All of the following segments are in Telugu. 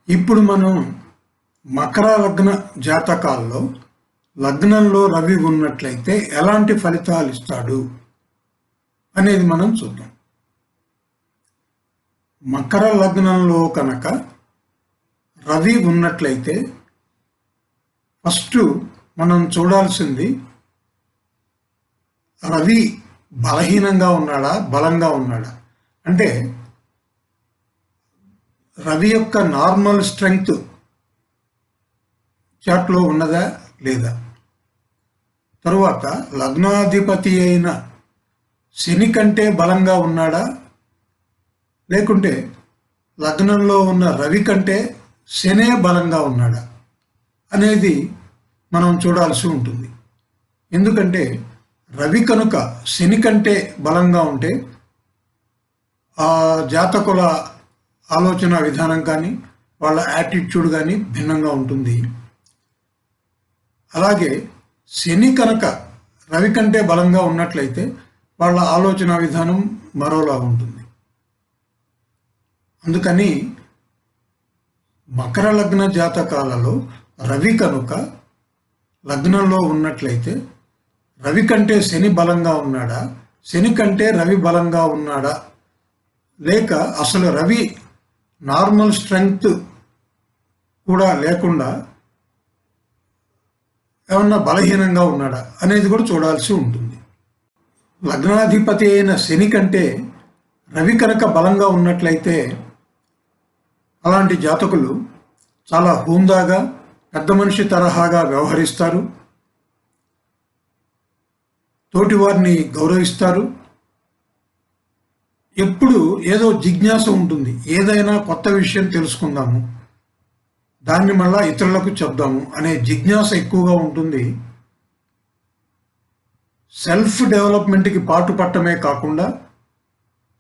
ఇప్పుడు మనం మకర లగ్న జాతకాల్లో లగ్నంలో రవి ఉన్నట్లయితే ఎలాంటి ఫలితాలు ఇస్తాడు అనేది మనం చూద్దాం. మకర లగ్నంలో కనుక రవి ఉన్నట్లయితే ఫస్ట్ మనం చూడాల్సింది రవి బలహీనంగా ఉన్నాడా బలంగా ఉన్నాడా అంటే రవి యొక్క నార్మల్ స్ట్రెంగ్త్ చార్ట్లో ఉన్నదా లేదా. తరువాత లగ్నాధిపతి అయిన శని కంటే బలంగా ఉన్నాడా లేకుంటే లగ్నంలో ఉన్న రవి కంటే శనే బలంగా ఉన్నాడా అనేది మనం చూడాల్సి ఉంటుంది. ఎందుకంటే రవి కనుక శని కంటే బలంగా ఉంటే ఆ జాతకుల ఆలోచన విధానం కానీ వాళ్ళ యాటిట్యూడ్ కానీ భిన్నంగా ఉంటుంది. అలాగే శని కనుక రవి కంటే బలంగా ఉన్నట్లయితే వాళ్ళ ఆలోచన విధానం మరోలా ఉంటుంది. అందుకని మకర లగ్న జాతకాలలో రవి కనుక లగ్నంలో ఉన్నట్లయితే రవి కంటే శని బలంగా ఉన్నాడా, శని కంటే రవి బలంగా ఉన్నాడా, లేక అసలు రవి నార్మల్ స్ట్రెంగ్త్ కూడా లేకుండా ఏమన్నా బలహీనంగా ఉన్నాడా అనేది కూడా చూడాల్సి ఉంటుంది. లగ్నాధిపతి అయిన శని కంటే రవి కనుక బలంగా ఉన్నట్లయితే అలాంటి జాతకులు చాలా హుందాగా పెద్ద మనిషి తరహాగా వ్యవహరిస్తారు, తోటివారిని గౌరవిస్తారు. ఎప్పుడు ఏదో జిజ్ఞాస ఉంటుంది, ఏదైనా కొత్త విషయం తెలుసుకుందాము, దాన్ని మళ్ళా ఇతరులకు చెప్దాము అనే జిజ్ఞాస ఎక్కువగా ఉంటుంది. సెల్ఫ్ డెవలప్మెంట్కి పాటుపట్టమే కాకుండా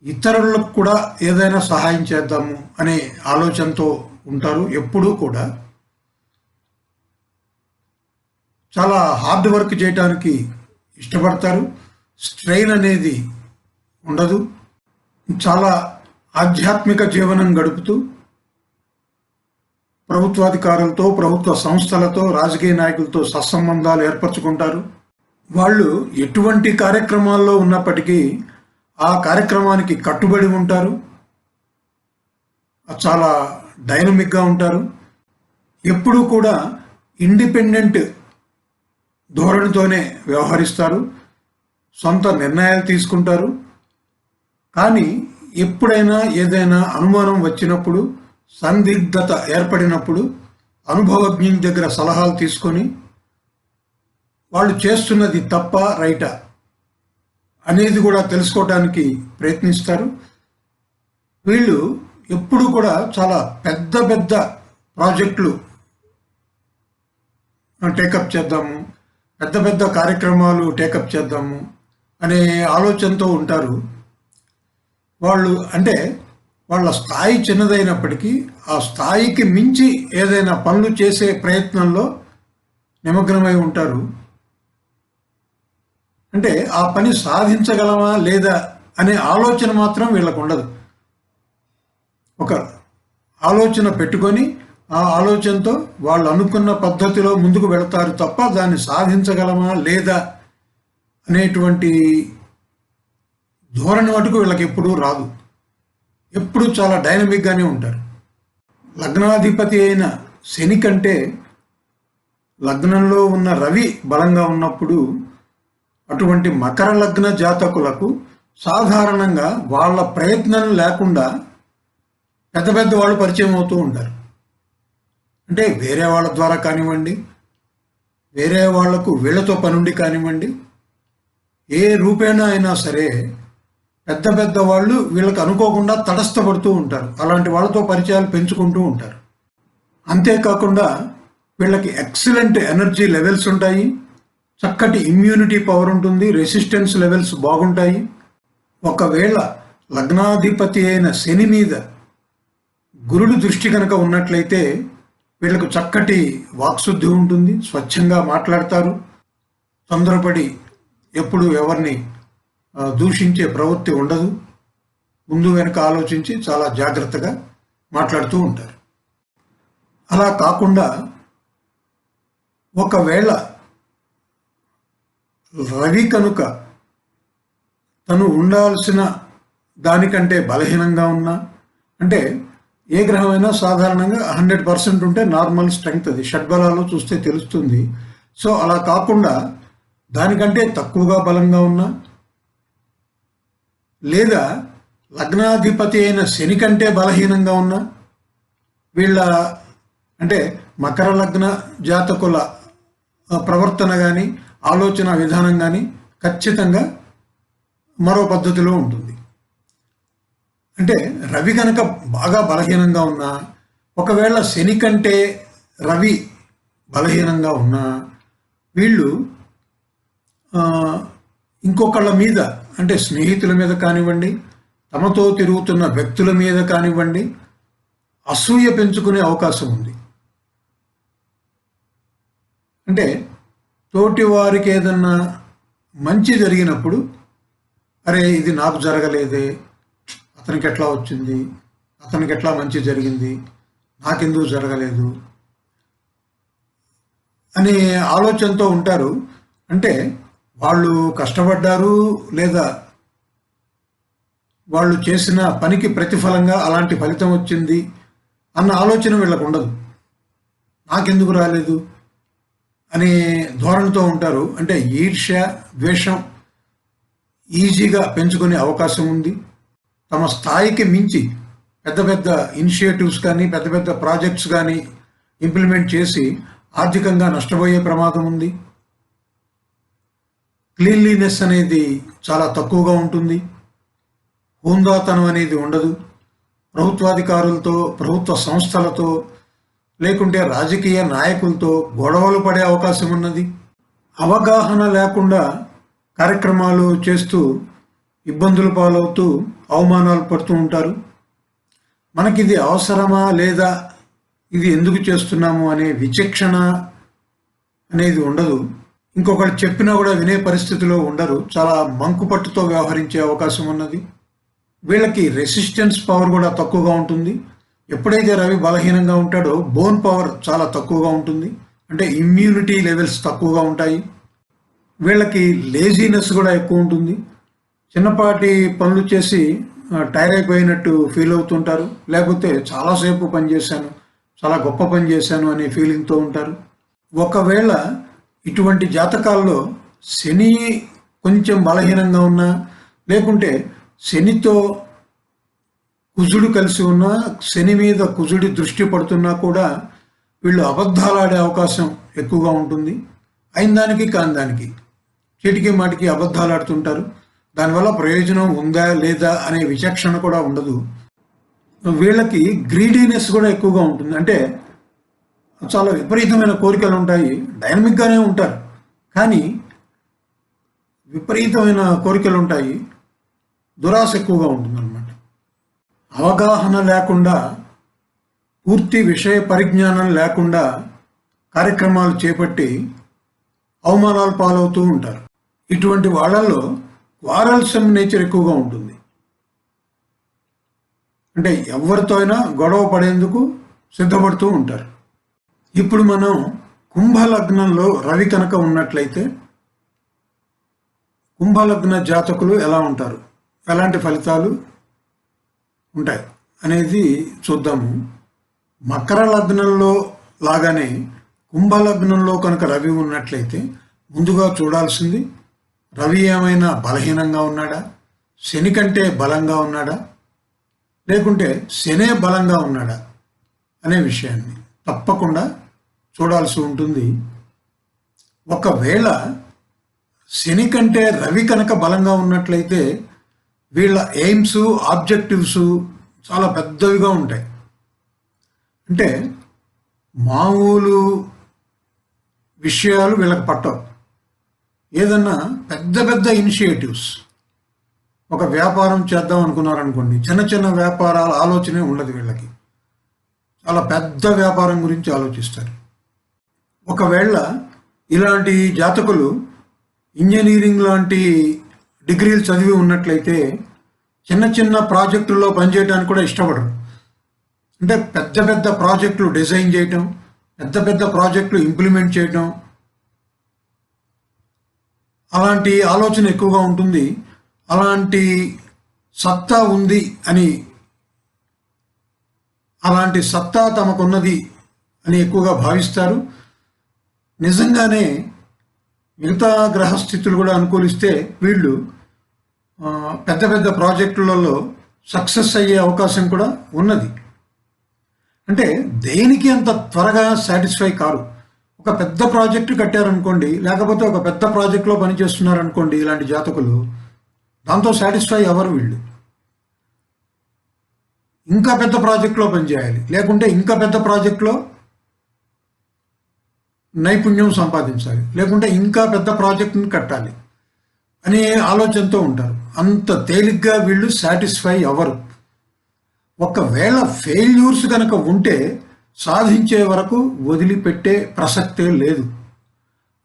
ఇతరులకు కూడా ఏదైనా సహాయం చేద్దాము అనే ఆలోచనతో ఉంటారు. ఎప్పుడూ కూడా చాలా హార్డ్ వర్క్ చేయడానికి ఇష్టపడతారు. స్ట్రెయిన్ అనేది ఉండదు. చాలా ఆధ్యాత్మిక జీవనం గడుపుతూ ప్రభుత్వాధికారులతో, ప్రభుత్వ సంస్థలతో, రాజకీయ నాయకులతో సత్సంబంధాలు ఏర్పరచుకుంటారు. వాళ్ళు ఎటువంటి కార్యక్రమాల్లో ఉన్నప్పటికీ ఆ కార్యక్రమానికి కట్టుబడి ఉంటారు. చాలా డైనమిక్గా ఉంటారు. ఎప్పుడూ కూడా ఇండిపెండెంట్ ధోరణితోనే వ్యవహరిస్తారు, సొంత నిర్ణయాలు తీసుకుంటారు. కానీ ఎప్పుడైనా ఏదైనా అనుమానం వచ్చినప్పుడు, సందిగ్ధత ఏర్పడినప్పుడు అనుభవజ్ఞుల దగ్గర సలహాలు తీసుకొని వాళ్ళు చేస్తున్నది తప్ప రైటా అనేది కూడా తెలుసుకోవడానికి ప్రయత్నిస్తారు. వీళ్ళు ఎప్పుడు కూడా చాలా పెద్ద పెద్ద ప్రాజెక్టులు టేకప్ చేద్దాము, పెద్ద పెద్ద కార్యక్రమాలు టేకప్ చేద్దాము అనే ఆలోచనతో ఉంటారు. వాళ్ళు అంటే వాళ్ళ స్థాయి చిన్నదైనప్పటికీ ఆ స్థాయికి మించి ఏదైనా పనులు చేసే ప్రయత్నంలో నిమగ్నమై ఉంటారు. అంటే ఆ పని సాధించగలమా లేదా అనే ఆలోచన మాత్రం వీళ్ళకు ఉండదు. ఒక ఆలోచన పెట్టుకొని ఆ ఆలోచనతో వాళ్ళు అనుకున్న పద్ధతిలో ముందుకు వెళతారు తప్ప దాన్ని సాధించగలమా లేదా అనేటువంటి ధోరణి మటుకు వీళ్ళకి ఎప్పుడూ రాదు. ఎప్పుడు చాలా డైనమిక్గానే ఉంటారు. లగ్నాధిపతి అయిన శని కంటే లగ్నంలో ఉన్న రవి బలంగా ఉన్నప్పుడు అటువంటి మకర లగ్న జాతకులకు సాధారణంగా వాళ్ళ ప్రయత్నం లేకుండా పెద్ద పెద్ద వాళ్ళు పరిచయం అవుతూ ఉంటారు. అంటే వేరే వాళ్ళ ద్వారా కానివ్వండి, వేరే వాళ్లకు వీళ్లతో పనుండి కానివ్వండి, ఏ రూపేణా అయినా సరే పెద్ద పెద్ద వాళ్ళు వీళ్ళకి అనుకోకుండా తటస్థపడుతూ ఉంటారు. అలాంటి వాళ్ళతో పరిచయాలు పెంచుకుంటూ ఉంటారు. అంతేకాకుండా వీళ్ళకి ఎక్సలెంట్ ఎనర్జీ లెవెల్స్ ఉంటాయి, చక్కటి ఇమ్యూనిటీ పవర్ ఉంటుంది, రెసిస్టెన్స్ లెవెల్స్ బాగుంటాయి. ఒకవేళ లగ్నాధిపతి అయిన శని మీద గురుడు దృష్టి కనుక ఉన్నట్లయితే వీళ్ళకు చక్కటి వాక్శుద్ధి ఉంటుంది, స్వచ్ఛంగా మాట్లాడతారు, తొందరపడి ఎప్పుడు ఎవరిని దూషించే ప్రవృత్తి ఉండదు, ముందు వెనక ఆలోచించి చాలా జాగ్రత్తగా మాట్లాడుతూ ఉంటారు. అలా కాకుండా ఒకవేళ రవి కనుక తను ఉండాల్సిన దానికంటే బలహీనంగా ఉన్నా, అంటే ఏ గ్రహమైనా సాధారణంగా 100% ఉంటే నార్మల్ స్ట్రెంగ్త్, అది షడ్బలాలు చూస్తే తెలుస్తుంది. సో అలా కాకుండా దానికంటే తక్కువగా బలంగా ఉన్నా, లేదా లగ్నాధిపతి అయిన శని కంటే బలహీనంగా ఉన్నా, వీళ్ళ అంటే మకర లగ్న జాతకుల ప్రవర్తన కానీ ఆలోచన విధానం కానీ ఖచ్చితంగా మరో పద్ధతిలో ఉంటుంది. అంటే రవి కనుక బాగా బలహీనంగా ఉన్నా, ఒకవేళ శని కంటే రవి బలహీనంగా ఉన్నా, వీళ్ళు ఇంకొకళ్ళ మీద, అంటే స్నేహితుల మీద కానివ్వండి, తమతో తిరుగుతున్న వ్యక్తుల మీద కానివ్వండి, అసూయ పెంచుకునే అవకాశం ఉంది. అంటే తోటి వారికి ఏదన్నా మంచి జరిగినప్పుడు, అరే ఇది నాకు జరగలేదే, అతనికి ఎట్లా వచ్చింది, అతనికి ఎట్లా మంచి జరిగింది, నాకెందుకు జరగలేదు అనే ఆలోచనతో ఉంటారు. అంటే వాళ్ళు కష్టపడ్డారు, లేదా వాళ్ళు చేసిన పనికి ప్రతిఫలంగా అలాంటి ఫలితం వచ్చింది అన్న ఆలోచన వీళ్ళకు ఉండదు. నాకెందుకు రాలేదు అనే ధోరణితో ఉంటారు. అంటే ఈర్ష్య, ద్వేషం ఈజీగా పెంచుకునే అవకాశం ఉంది. తమ స్థాయికి మించి పెద్ద పెద్ద ఇనిషియేటివ్స్ కానీ, పెద్ద పెద్ద ప్రాజెక్ట్స్ కానీ ఇంప్లిమెంట్ చేసి ఆర్థికంగా నష్టపోయే ప్రమాదం ఉంది. క్లీన్లీనెస్ అనేది చాలా తక్కువగా ఉంటుంది. హుందాతనం అనేది ఉండదు. ప్రభుత్వాధికారులతో, ప్రభుత్వ సంస్థలతో, లేకుంటే రాజకీయ నాయకులతో గొడవలు పడే అవకాశం ఉన్నది. అవగాహన లేకుండా కార్యక్రమాలు చేస్తూ ఇబ్బందులు పాలవుతూ అవమానాలు పడుతూ ఉంటారు. మనకిది అవసరమా లేదా, ఇది ఎందుకు చేస్తున్నాము అనే విచక్షణ అనేది ఉండదు. ఇంకొకరు చెప్పినా కూడా వినే పరిస్థితిలో ఉండరు. చాలా మంకుపట్టుతో వ్యవహరించే అవకాశం ఉన్నది. వీళ్ళకి రెసిస్టెన్స్ పవర్ కూడా తక్కువగా ఉంటుంది. ఎప్పుడైతే రవి బలహీనంగా ఉంటాడో బోన్ పవర్ చాలా తక్కువగా ఉంటుంది. అంటే ఇమ్యూనిటీ లెవెల్స్ తక్కువగా ఉంటాయి. వీళ్ళకి లేజీనెస్ కూడా ఎక్కువ ఉంటుంది. చిన్నపాటి పనులు చేసి టైర్ అయిపోయినట్టు ఫీల్ అవుతుంటారు. లేకపోతే చాలాసేపు పనిచేశాను, చాలా గొప్ప పని చేశాను అనే ఫీలింగ్తో ఉంటారు. ఒకవేళ ఇటువంటి జాతకాల్లో శని కొంచెం బలహీనంగా ఉన్నా, లేకుంటే శనితో కుజుడు కలిసి ఉన్నా, శని మీద కుజుడి దృష్టి పడుతున్నా కూడా వీళ్ళు అబద్ధాలు ఆడే అవకాశం ఎక్కువగా ఉంటుంది. అయిన దానికి కాని దానికి చీటికి మాటికి అబద్ధాలు ఆడుతుంటారు. దానివల్ల ప్రయోజనం ఉందా లేదా అనే విచక్షణ కూడా ఉండదు. వీళ్ళకి గ్రీడీనెస్ కూడా ఎక్కువగా ఉంటుంది. అంటే చాలా విపరీతమైన కోరికలు ఉంటాయి. డైనమిక్గానే ఉంటారు, కానీ విపరీతమైన కోరికలు ఉంటాయి. దురాశ ఎక్కువగా ఉంటుందన్నమాట. అవగాహన లేకుండా, పూర్తి విషయ పరిజ్ఞానం లేకుండా కార్యక్రమాలు చేపట్టి అవమానాలు పాలవుతూ ఉంటారు. ఇటువంటి వాళ్ళల్లో క్వారల్సమ్ నేచర్ ఎక్కువగా ఉంటుంది. అంటే ఎవరితో అయినా గొడవ పడేందుకు సిద్ధపడుతూ ఉంటారు. ఇప్పుడు మనం కుంభలగ్నంలో రవి కనుక ఉన్నట్లయితే కుంభలగ్న జాతకులు ఎలా ఉంటారు, ఎలాంటి ఫలితాలు ఉంటాయి అనేది చూద్దాము. మకర లగ్నంలో లాగానే కుంభలగ్నంలో కనుక రవి ఉన్నట్లయితే ముందుగా చూడాల్సింది రవి ఏమైనా బలహీనంగా ఉన్నాడా, శని కంటే బలంగా ఉన్నాడా, లేకుంటే శనే బలంగా ఉన్నాడా అనే విషయాన్ని తప్పకుండా చూడాల్సి ఉంటుంది. ఒకవేళ శని కంటే రవి కనుక బలంగా ఉన్నట్లయితే వీళ్ళ ఎయిమ్స్, ఆబ్జెక్టివ్స్ చాలా పెద్దవిగా ఉంటాయి. అంటే మామూలు విషయాలు వీళ్ళకి పట్టవు. ఏదన్నా పెద్ద పెద్ద ఇనిషియేటివ్స్, ఒక వ్యాపారం చేద్దాం అనుకున్నారనుకోండి, చిన్న చిన్న వ్యాపారాల ఆలోచనే ఉండదు వీళ్ళకి. చాలా పెద్ద వ్యాపారం గురించి ఆలోచిస్తారు. ఒకవేళ ఇలాంటి జాతకులు ఇంజనీరింగ్ లాంటి డిగ్రీలు చదివి ఉన్నట్లయితే చిన్న చిన్న ప్రాజెక్టుల్లో పనిచేయడానికి కూడా ఇష్టపడరు. అంటే పెద్ద పెద్ద ప్రాజెక్టులు డిజైన్ చేయటం, పెద్ద పెద్ద ప్రాజెక్టులు ఇంప్లిమెంట్ చేయటం, అలాంటి ఆలోచన ఎక్కువగా ఉంటుంది. అలాంటి సత్తా ఉంది అని, అలాంటి సత్తా తమకున్నది అని ఎక్కువగా భావిస్తారు. నిజంగానే మిగతా గ్రహస్థితులు కూడా అనుకూలిస్తే వీళ్ళు పెద్ద పెద్ద ప్రాజెక్టులలో సక్సెస్ అయ్యే అవకాశం కూడా ఉన్నది. అంటే దేనికి అంత త్వరగా సాటిస్ఫై కారు. ఒక పెద్ద ప్రాజెక్టు కట్టారనుకోండి, లేకపోతే ఒక పెద్ద ప్రాజెక్టులో పనిచేస్తున్నారనుకోండి, ఇలాంటి జాతకులు దాంతో సాటిస్ఫై అవ్వరు. వీళ్ళు ఇంకా పెద్ద ప్రాజెక్టులో పనిచేయాలి, లేకుంటే ఇంకా పెద్ద ప్రాజెక్టులో నైపుణ్యం సంపాదించాలి, లేకుంటే ఇంకా పెద్ద ప్రాజెక్టుని కట్టాలి అనే ఆలోచనతో ఉంటారు. అంత తేలిగ్గా వీళ్ళు సాటిస్ఫై అవ్వరు. ఒకవేళ ఫెయిల్యూర్స్ కనుక ఉంటే సాధించే వరకు వదిలిపెట్టే ప్రసక్తే లేదు.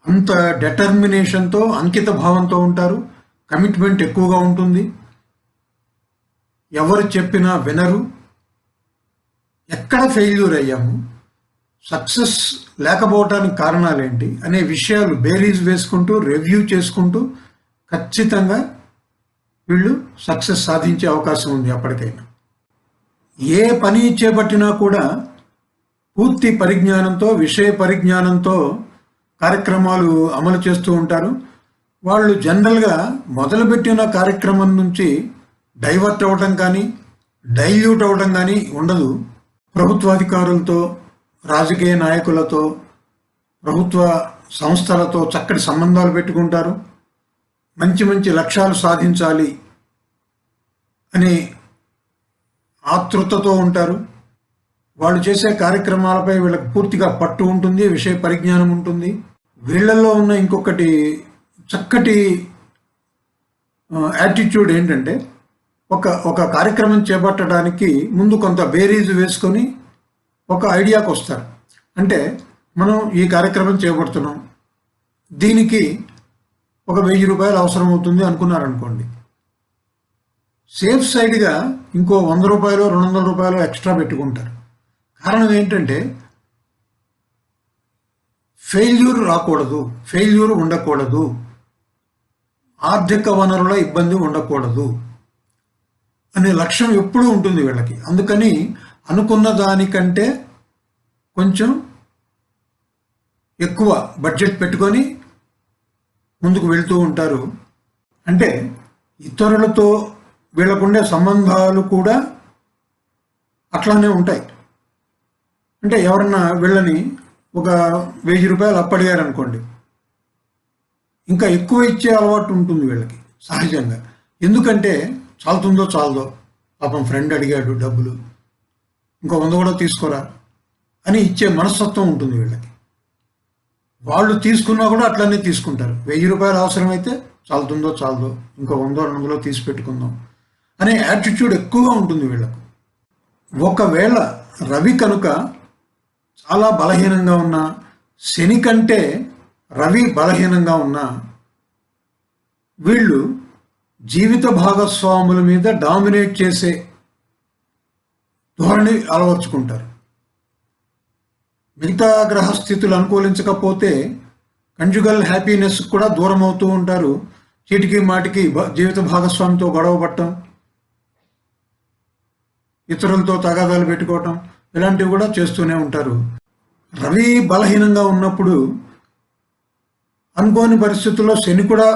అంత డెటర్మినేషన్తో, అంకిత భావంతో ఉంటారు. కమిట్మెంట్ ఎక్కువగా ఉంటుంది. ఎవరు చెప్పినా వినరు. ఎక్కడ ఫెయిల్యూర్ అయ్యాము, సక్సెస్ లేకపోవటానికి కారణాలేంటి అనే విషయాలు బేరీజ్ వేసుకుంటూ, రివ్యూ చేసుకుంటూ ఖచ్చితంగా వీళ్ళు సక్సెస్ సాధించే అవకాశం ఉంది. అప్పటికైనా ఏ పని చేపట్టినా కూడా పూర్తి పరిజ్ఞానంతో, విషయ పరిజ్ఞానంతో కార్యక్రమాలు అమలు చేస్తూ ఉంటారు. వాళ్ళు జనరల్గా మొదలుపెట్టిన కార్యక్రమం నుంచి డైవర్ట్ అవ్వటం కానీ, డైల్యూట్ అవ్వటం కానీ ఉండదు. ప్రభుత్వాధికారులతో, రాజకీయ నాయకులతో, ప్రభుత్వ సంస్థలతో చక్కటి సంబంధాలు పెట్టుకుంటారు. మంచి మంచి లక్ష్యాలు సాధించాలి అనే ఆతృతతో ఉంటారు. వాళ్ళు చేసే కార్యక్రమాలపై వీళ్ళకి పూర్తిగా పట్టు ఉంటుంది, విషయ పరిజ్ఞానం ఉంటుంది. వీళ్ళల్లో ఉన్న ఇంకొకటి చక్కటి యాటిట్యూడ్ ఏంటంటే, ఒక కార్యక్రమం చేపట్టడానికి ముందు కొంత బేరీజ్ వేసుకొని ఒక ఐడియాకి వస్తారు. అంటే మనం ఈ కార్యక్రమం చేపడుతున్నాం, దీనికి ఒక 1000 రూపాయలు అవసరం అవుతుంది అనుకున్నారనుకోండి, సేఫ్ సైడ్గా ఇంకో 100 రూపాయలు, 200 రూపాయలు ఎక్స్ట్రా పెట్టుకుంటారు. కారణం ఏంటంటే ఫెయిల్యూర్ రాకూడదు, ఫెయిల్యూర్ ఉండకూడదు, ఆర్థిక వనరుల ఇబ్బంది ఉండకూడదు అనే లక్ష్యం ఎప్పుడూ ఉంటుంది వీళ్ళకి. అందుకని అనుకున్న దానికంటే కొంచెం ఎక్కువ బడ్జెట్ పెట్టుకొని ముందుకు వెళ్తూ ఉంటారు. అంటే ఇతరులతో వీళ్ళకుండే సంబంధాలు కూడా అట్లానే ఉంటాయి. అంటే ఎవరన్నా వీళ్ళని ఒక 1000 రూపాయలు అప్పడిగారు అనుకోండి, ఇంకా ఎక్కువ ఇచ్చే అలవాటు ఉంటుంది వీళ్ళకి సహజంగా. ఎందుకంటే చాలుతుందో చాలదో, పాపం ఫ్రెండ్ అడిగాడు డబ్బులు, ఇంకో 100 కూడా తీసుకోరా అని ఇచ్చే మనస్తత్వం ఉంటుంది వీళ్ళకి. వాళ్ళు తీసుకున్నా కూడా అట్లనే తీసుకుంటారు. 1000 రూపాయలు అవసరమైతే చాలుతుందో చాలదో, ఇంకో 100 200 తీసి పెట్టుకుందాం అనే యాటిట్యూడ్ ఎక్కువగా ఉంటుంది వీళ్ళకు. ఒకవేళ రవి కనుక చాలా బలహీనంగా ఉన్నా, శని కంటే రవి బలహీనంగా ఉన్నా, వీళ్ళు జీవిత భాగస్వాముల మీద డామినేట్ చేసే ధోరణి అలవర్చుకుంటారు. మిగతా గ్రహస్థితులు అనుకూలించకపోతే కంజుగల్ హ్యాపీనెస్ కూడా దూరం అవుతూ ఉంటారు. చీటికి మాటికి జీవిత భాగస్వామితో గొడవ పట్టడం, ఇతరులతో తగాదాలు పెట్టుకోవటం, ఇలాంటివి కూడా చేస్తూనే ఉంటారు. రవి బలహీనంగా ఉన్నప్పుడు, అనుకోని పరిస్థితుల్లో శని కూడా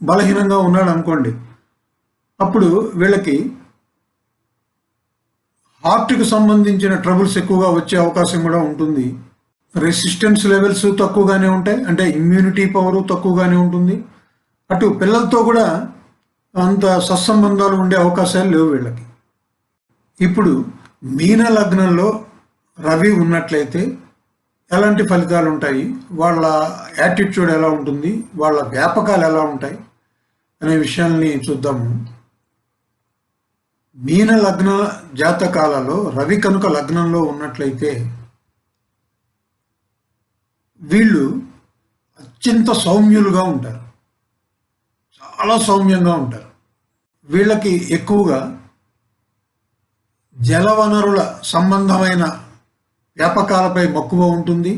బలహీనంగా ఉన్నాడు అనుకోండి, అప్పుడు వీళ్ళకి హార్ట్కి సంబంధించిన ట్రబుల్స్ ఎక్కువగా వచ్చే అవకాశం కూడా ఉంటుంది. రెసిస్టెన్స్ లెవెల్స్ తక్కువగానే ఉంటాయి, అంటే ఇమ్యూనిటీ పవర్ తక్కువగానే ఉంటుంది. అటు పిల్లలతో కూడా అంత సత్సంబంధాలు ఉండే అవకాశాలు లేవు వీళ్ళకి. ఇప్పుడు మీన లగ్నంలో రవి ఉన్నట్లయితే ఎలాంటి ఫలితాలు ఉంటాయి, వాళ్ళ యాటిట్యూడ్ ఎలా ఉంటుంది, వాళ్ళ వ్యాపకాలు ఎలా ఉంటాయి అనే విషయాల్ని చూద్దాము. మీన లగ్న జాతకాలలో రవి కనుక లగ్నంలో ఉన్నట్లయితే వీళ్ళు అత్యంత సౌమ్యులుగా ఉంటారు, చాలా సౌమ్యంగా ఉంటారు. వీళ్ళకి ఎక్కువగా జలవనరుల సంబంధమైన వ్యాపకాలపై మక్కువ ఉంటుంది.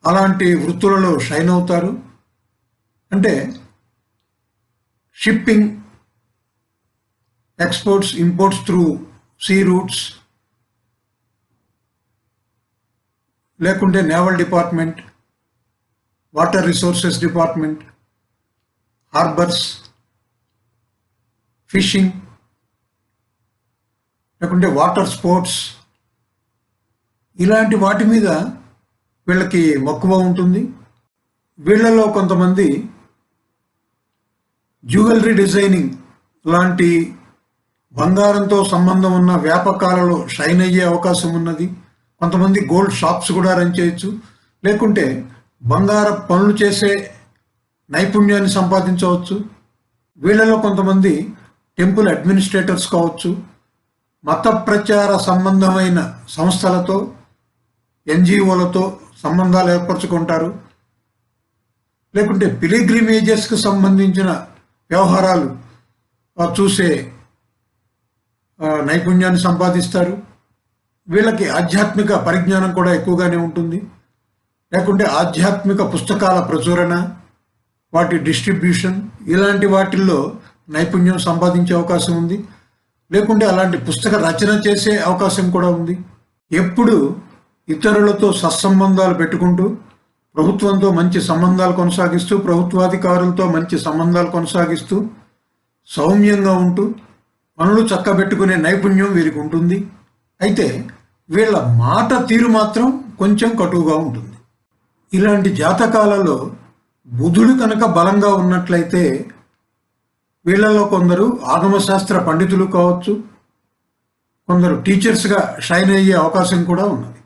అలాంటి వృత్తులలో షైన్ అవుతారు. అంటే shipping, exports, imports through sea routes, లేకుంటే naval department, water resources department, harbours, fishing, లేకుంటే వాటర్ స్పోర్ట్స్, ఇలాంటి వాటి మీద వీళ్ళకి మక్కువ ఉంటుంది. వీళ్ళలో కొంతమంది జ్యువెలరీ డిజైనింగ్ లాంటి బంగారంతో సంబంధం ఉన్న వ్యాపకాలలో షైన్ అయ్యే అవకాశం ఉన్నది. కొంతమంది గోల్డ్ షాప్స్ కూడా రన్ చేయొచ్చు. లేకుంటే బంగార పనులు చేసే నైపుణ్యాన్ని సంపాదించవచ్చు. వీళ్ళలో కొంతమంది టెంపుల్ అడ్మినిస్ట్రేటర్స్ కావచ్చు. మత ప్రచార సంబంధమైన సంస్థలతో, ఎన్జిఓలతో సంబంధాలు ఏర్పరచుకుంటారు. లేకుంటే పిలిగ్రిమేజెస్కి సంబంధించిన వ్యవహారాలు చూసే నైపుణ్యాన్ని సంపాదిస్తారు. వీళ్ళకి ఆధ్యాత్మిక పరిజ్ఞానం కూడా ఎక్కువగానే ఉంటుంది. లేకుంటే ఆధ్యాత్మిక పుస్తకాల ప్రచురణ, వాటి డిస్ట్రిబ్యూషన్, ఇలాంటి వాటిల్లో నైపుణ్యం సంపాదించే అవకాశం ఉంది. లేకుంటే అలాంటి పుస్తక రచన చేసే అవకాశం కూడా ఉంది. ఎప్పుడు ఇతరులతో సత్సంబంధాలు పెట్టుకుంటూ, ప్రభుత్వంతో మంచి సంబంధాలు కొనసాగిస్తూ, ప్రభుత్వాధికారులతో మంచి సంబంధాలు కొనసాగిస్తూ, సౌమ్యంగా ఉంటూ పనులు చక్కబెట్టుకునే నైపుణ్యం వీరికి ఉంటుంది. అయితే వీళ్ళ మాట తీరు మాత్రం కొంచెం కటువుగా ఉంటుంది. ఇలాంటి జాతకాలలో బుధుడు కనుక బలంగా ఉన్నట్లయితే వీళ్ళలో కొందరు ఆగమశాస్త్ర పండితులు కావచ్చు, కొందరు టీచర్స్గా షైన్ అయ్యే అవకాశం కూడా ఉన్నది.